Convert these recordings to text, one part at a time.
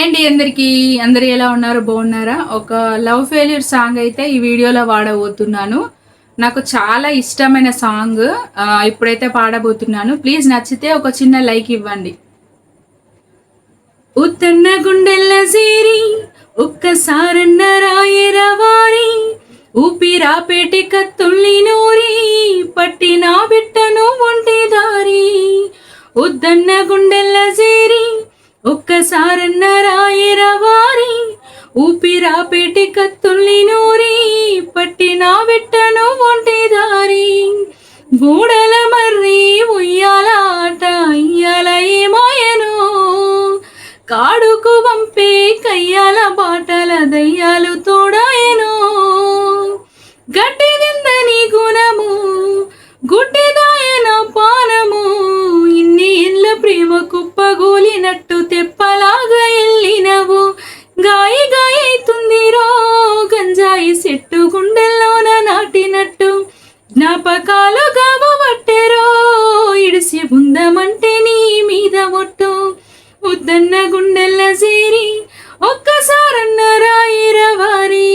Hi అండి అందరికీ. అందరు ఎలా ఉన్నారు? బాగున్నారా? ఒక లవ్ ఫెయిల్యూర్ సాంగ్ అయితే ఈ వీడియోలో వాడబోతున్నాను. నాకు చాలా ఇష్టమైన సాంగ్. ఇప్పుడైతే పాడబోతున్నాను. ప్లీజ్ నచ్చితే ఒక చిన్న లైక్ ఇవ్వండి. ఉత్తన్న గుండెల్ల సేరి ఒక్కసారన్న రాయరవారి ఊపిరాపేటి కత్తుల్ని నూరి పట్టిన బిట్టను ఒంటి దారి. ఉద్దన్న గుండెల్ల సేరి ఒక్కసారన్న రాయరవారి ఊపిరాపేటి కత్తుల్ని నూరి పట్టిన బిట్టను ఒంటి దారి. గూడల మర్రి ఉయ్యాల ఆట ఇయ్యాల ఏమాయను కాడుకు పంపే కయ్యాల బాటల దయ్యాలు తోడాయను. గట్టిదిందని గుణము గుడ్డిదాయన పానము ఇన్ని ఇళ్ళ ప్రేమ కుప్పగూలినట్టు తెప్పలాగా ఎల్లినవు. గాయి గాయైతుందిరో గంజాయి చెట్టు గుండెల్లోన నాటినట్టు జ్ఞాపకాలు గాబట్టెరో ఇడిసి బుందమంటే నీ మీద ఒట్టు. ఉద్దన్న గుండెల్ల చేరి ఒక్కసారన్న రాయిరవారి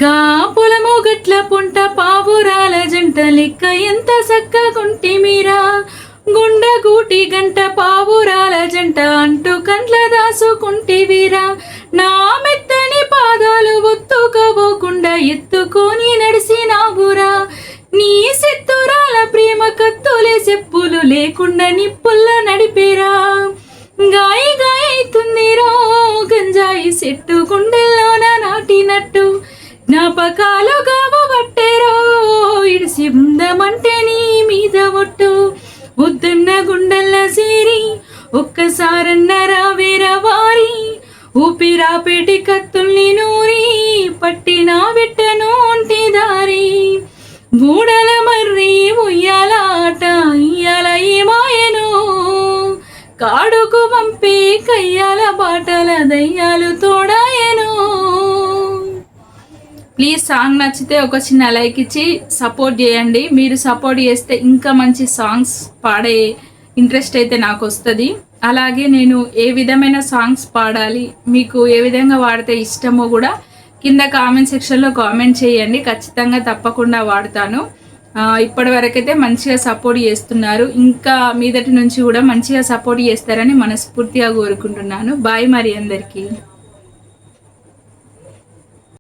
గా పొలము గట్ల పుంట పావురాల జంట లెక్క ఎంత సక్కగుంటి మీరా. గుండగూటి గంట పావురాల జంట అంటూ కండ్ల దాసుకుంటివిరా. నా మెత్తని పాదాలు ఒత్తుకోబోకుండా ఎత్తుకొని నడిసినావురా. నీ సిత్తురాల ప్రేమ కత్తులే చెప్పులు లేకుండా నిప్పుల్ల నడిపేరా. గాయి గాయైతుందిరో గంజాయి చెట్టు గుండెల్లోన నాటినట్టు జ్ఞాపకాలు గాబట్టెరో ఇడిసి ఉందమంటే నీ మీద ఒట్టు. ఉద్దన్న గుండెల్ల చేరి ఒక్కసారన్న రావేరవారి ఊపిరాపేటి కత్తుల్ని నూరి పట్టిన బిట్టను ఒంటి దారి. గూడల మర్రి ఉయ్యాల ఆట ఇయ్యాల ఏమాయను కాడుకు పంపే కయ్యాల బాటల దయ్యాలు తోడాయను. ప్లీజ్ సాంగ్ నచ్చితే ఒక చిన్న లైక్ ఇచ్చి సపోర్ట్ చేయండి. మీరు సపోర్ట్ చేస్తే ఇంకా మంచి సాంగ్స్ పాడే ఇంట్రెస్ట్ అయితే నాకు వస్తుంది. అలాగే నేను ఏ విధమైన సాంగ్స్ పాడాలి, మీకు ఏ విధంగా వాడితే ఇష్టమో కూడా కింద కామెంట్ సెక్షన్లో కామెంట్ చేయండి. ఖచ్చితంగా తప్పకుండా వాడతాను. ఇప్పటి వరకైతే మంచిగా సపోర్ట్ చేస్తున్నారు. ఇంకా మీదటి నుంచి కూడా మంచిగా సపోర్ట్ చేస్తారని మనస్ఫూర్తిగా కోరుకుంటున్నాను. బాయ్ మరి అందరికీ.